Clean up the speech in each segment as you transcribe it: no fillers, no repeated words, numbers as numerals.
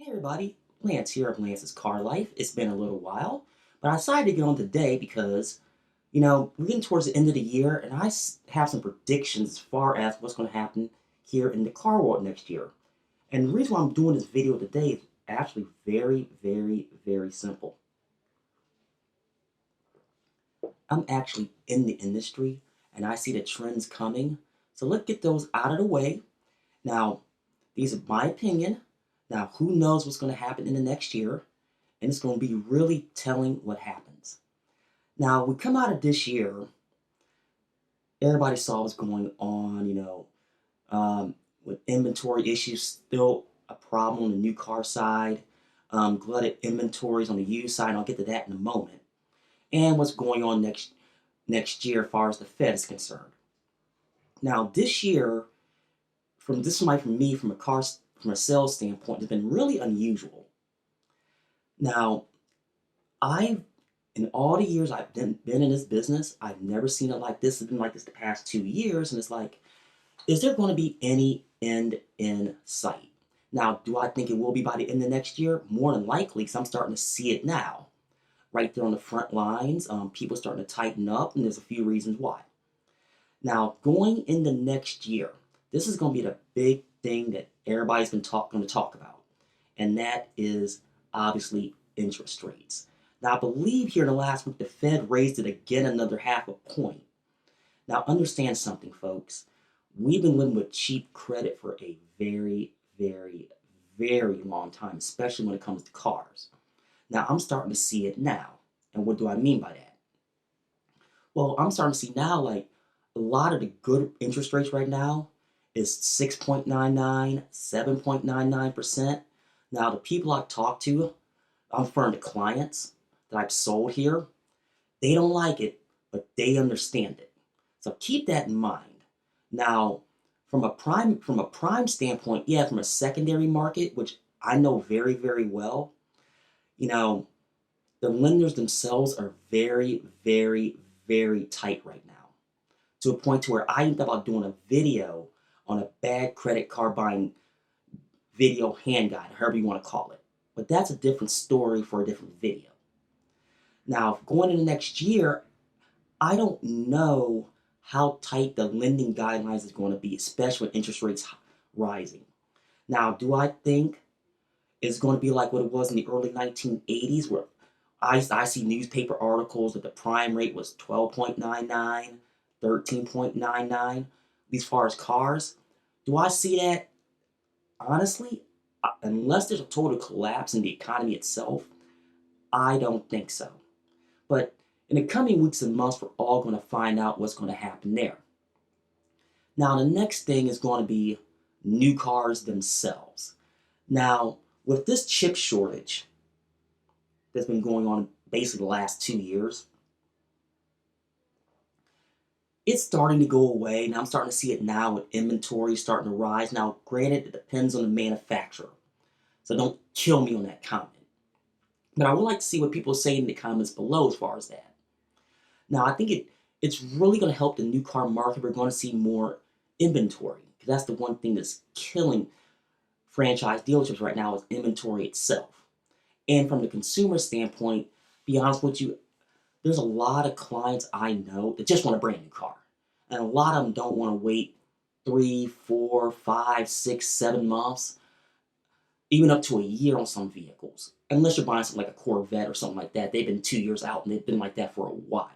Hey everybody, Lance here of Lance's Car Life. It's been a little while, but I decided to get on today because, we're getting towards the end of the year and have some predictions as far as what's going to happen here in the car world next year. And the reason why I'm doing this video today is actually very, very, very simple. I'm actually in the industry and I see the trends coming. So let's get those out of the way. Now, these are my opinion. Now, who knows what's going to happen in the next year? And it's going to be really telling what happens. Now, we come out of this year, everybody saw what's going on, with inventory issues still a problem on the new car side, glutted inventories on the used side, and I'll get to that in a moment, and what's going on next year as far as the Fed is concerned. Now, this year, from me, from a sales standpoint, has been really unusual. Now, I've in all the years I've been in this business, I've never seen it like this. It's been like this the past 2 years, and it's like, is there going to be any end in sight? Now, do I think it will be by the end of next year? More than likely, because I'm starting to see it now, right there on the front lines. People starting to tighten up, and there's a few reasons why. Now, going into next year, this is going to be the big thing that everybody's been going to talk about, and that is obviously interest rates. Now, I believe here in the last week, the Fed raised it again another half a point. Now, understand something, folks. We've been living with cheap credit for a very, very, very long time, especially when it comes to cars. Now, I'm starting to see it now. And what do I mean by that? Well, I'm starting to see now, like, a lot of the good interest rates right now is 6.99, 7.99%. Now, the people I talk to, I'm referring to clients that I've sold here, they don't like it, but they understand it. So keep that in mind. Now, from a prime standpoint, yeah, from a secondary market, which I know very, very well, you know, the lenders themselves are very, very, very tight right now. To a point to where I think about doing a video on a bad credit card buying video hand guide, however you want to call it. But that's a different story for a different video. Now, going into next year, I don't know how tight the lending guidelines is going to be, especially with interest rates rising. Now, do I think it's going to be like what it was in the early 1980s, where I see newspaper articles that the prime rate was 12.99, 13.99, at least as far as cars? Do I see that? Honestly, unless there's a total collapse in the economy itself, I don't think so. But in the coming weeks and months, we're all going to find out what's going to happen there. Now, the next thing is going to be new cars themselves. Now, with this chip shortage that's been going on basically the last 2 years, it's starting to go away. Now I'm starting to see it now with inventory starting to rise. Now, granted, it depends on the manufacturer. So don't kill me on that comment. But I would like to see what people say in the comments below as far as that. Now, I think it's really going to help the new car market. We're going to see more inventory, because that's the one thing that's killing franchise dealerships right now is inventory itself. And from the consumer standpoint, be honest with you, there's a lot of clients I know that just want a brand new car. And a lot of them don't want to wait 3, 4, 5, 6, 7 months, even up to a year on some vehicles. Unless you're buying something like a Corvette or something like that. They've been 2 years out and they've been like that for a while.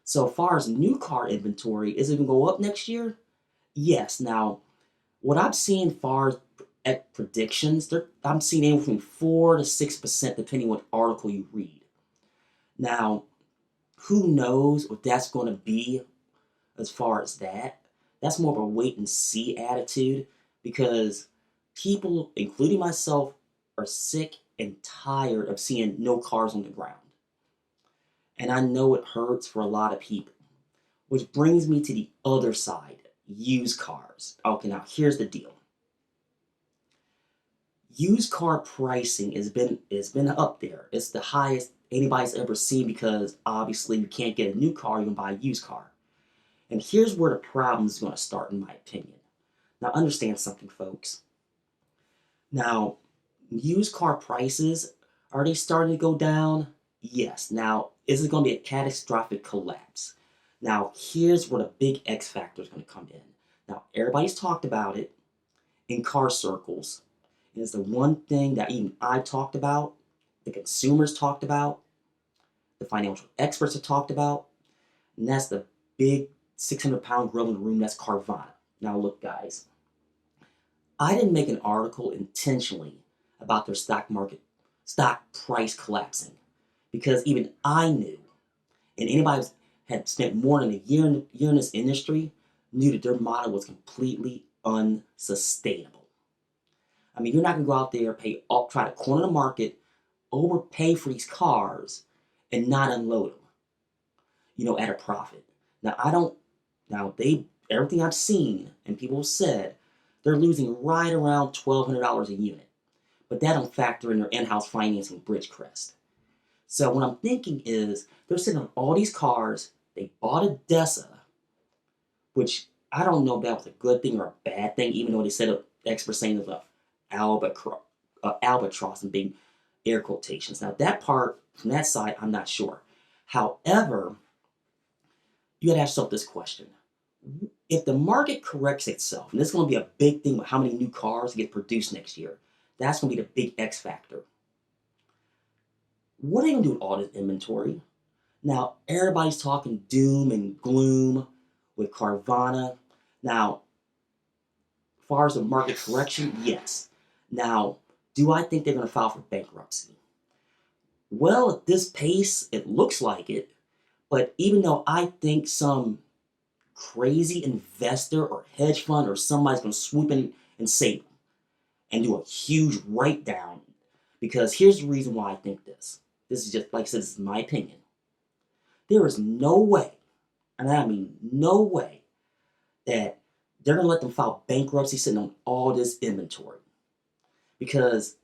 So as far as new car inventory, is it going to go up next year? Yes. Now, what I'm seeing far at predictions, I'm seeing anywhere from 4 to 6%, depending on what article you read. Now, who knows what that's going to be as far as that? That's more of a wait and see attitude, because people, including myself, are sick and tired of seeing no cars on the ground. And I know it hurts for a lot of people. Which brings me to the other side, used cars. Okay, now here's the deal. Used car pricing has been up there. It's the highest anybody's ever seen, because obviously you can't get a new car, you can buy a used car. And here's where the problem is going to start, in my opinion. Now understand something, folks. Now, used car prices, are they starting to go down? Yes. Now, is it going to be a catastrophic collapse? Now, here's where the big X factor is going to come in. Now, everybody's talked about it in car circles. And it's the one thing that even I talked about, the consumers talked about, the financial experts have talked about, and that's the big 600-pound gorilla in the room, that's Carvana. Now, look, guys, I didn't make an article intentionally about their stock price collapsing, because even I knew, and anybody who had spent more than a year in this industry knew that their model was completely unsustainable. I mean, you're not going to go out there, try to corner the market, overpay for these cars, and not unload them, at a profit. Now, I don't, now everything I've seen and people have said, they're losing right around $1,200 a unit. But that don't factor in their in-house financing Bridgecrest. So what I'm thinking is they're sitting on all these cars. They bought a Dessa, which I don't know if that was a good thing or a bad thing, even though they said experts saying it was albatross and big air quotations. Now that part from that side, I'm not sure. However, you got to ask yourself this question: if the market corrects itself, and this is going to be a big thing with how many new cars get produced next year, that's going to be the big X factor. What are they going to do with all this inventory? Now, everybody's talking doom and gloom with Carvana. Now, as far as the market correction, yes. Now, do I think they're going to file for bankruptcy? Well, at this pace, it looks like it. But even though I think some crazy investor or hedge fund or somebody's going to swoop in and save them and do a huge write down, because here's the reason why I think this. This is just, like I said, this is my opinion. There is no way, and I mean no way, that they're going to let them file bankruptcy sitting on all this inventory. Because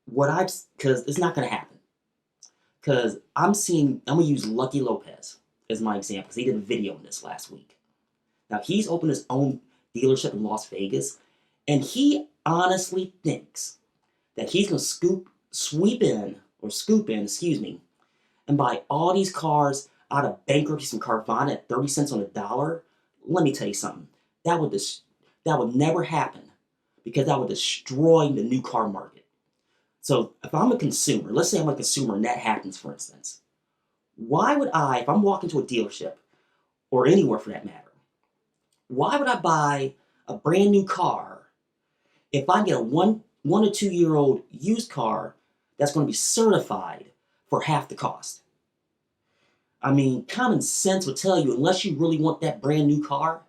because it's not going to happen. Because I'm going to use Lucky Lopez as my example, because he did a video on this last week. Now, he's opened his own dealership in Las Vegas, and he honestly thinks that he's going to scoop in, and buy all these cars out of bankruptcy from Carvana at 30 cents on the dollar. Let me tell you something. That would never happen, because that would destroy the new car market. So if I'm a consumer, let's say I'm a consumer and that happens, for instance, why would I, if I'm walking to a dealership, or anywhere for that matter, why would I buy a brand new car if I get a one or 2 year old used car that's going to be certified for half the cost? I mean, common sense would tell you, unless you really want that brand new car,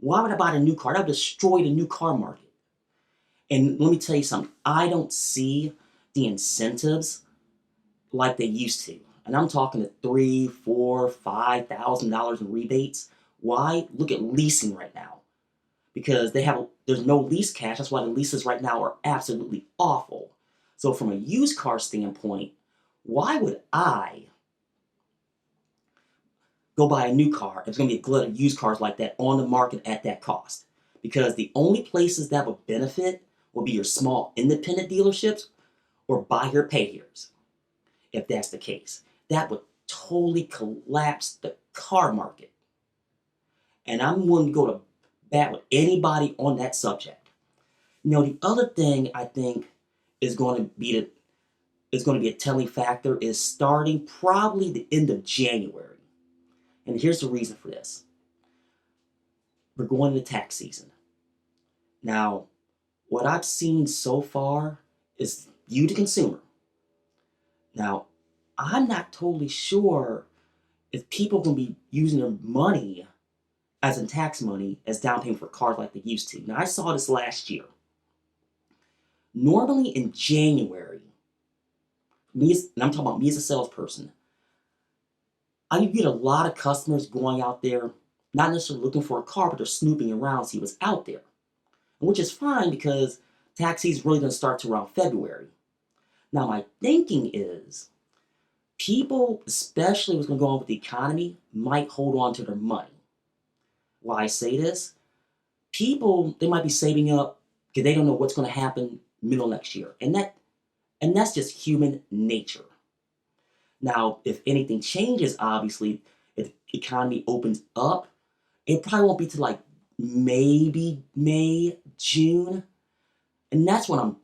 why would I buy a new car? That would destroy the new car market. And let me tell you something, I don't see the incentives like they used to. And I'm talking to $3,000, $4,000, $5,000 in rebates. Why? Look at leasing right now. Because there's no lease cash. That's why the leases right now are absolutely awful. So from a used car standpoint, why would I go buy a new car if there's going to be a glut of used cars like that on the market at that cost? Because the only places that would benefit will be your small independent dealerships or buy here, pay here's. If that's the case, that would totally collapse the car market. And I'm willing to go to bat with anybody on that subject. The other thing I think is going to be a telling factor is starting probably the end of January. And here's the reason for this. We're going into tax season. Now, what I've seen so far is you, the consumer. Now, I'm not totally sure if people are going to be using their money as in tax money as down payment for cars like they used to. Now, I saw this last year. Normally in January, and I'm talking about me as a salesperson, I get a lot of customers going out there, not necessarily looking for a car, but they're snooping around to see what's out there. Which is fine, because tax season is really going to start to around February. Now, my thinking is people, especially what's going to go on with the economy, might hold on to their money. Why I say this? People, they might be saving up because they don't know what's going to happen middle next year. And that's just human nature. Now, if anything changes, obviously, if the economy opens up, it probably won't be till like maybe May, June. And that's when I'm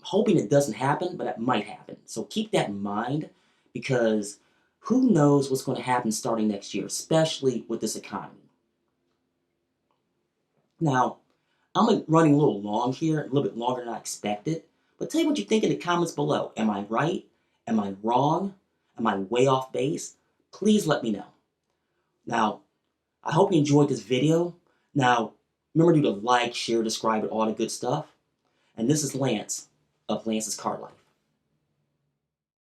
hoping it doesn't happen, but it might happen. So keep that in mind because who knows what's going to happen starting next year, especially with this economy. Now, I'm running a little long here, a little bit longer than I expected, but tell me what you think in the comments below. Am I right? Am I wrong? Am I way off base? Please let me know. Now, I hope you enjoyed this video. Now, remember to like, share, subscribe, and all the good stuff. And this is Lance of Lance's Car Life.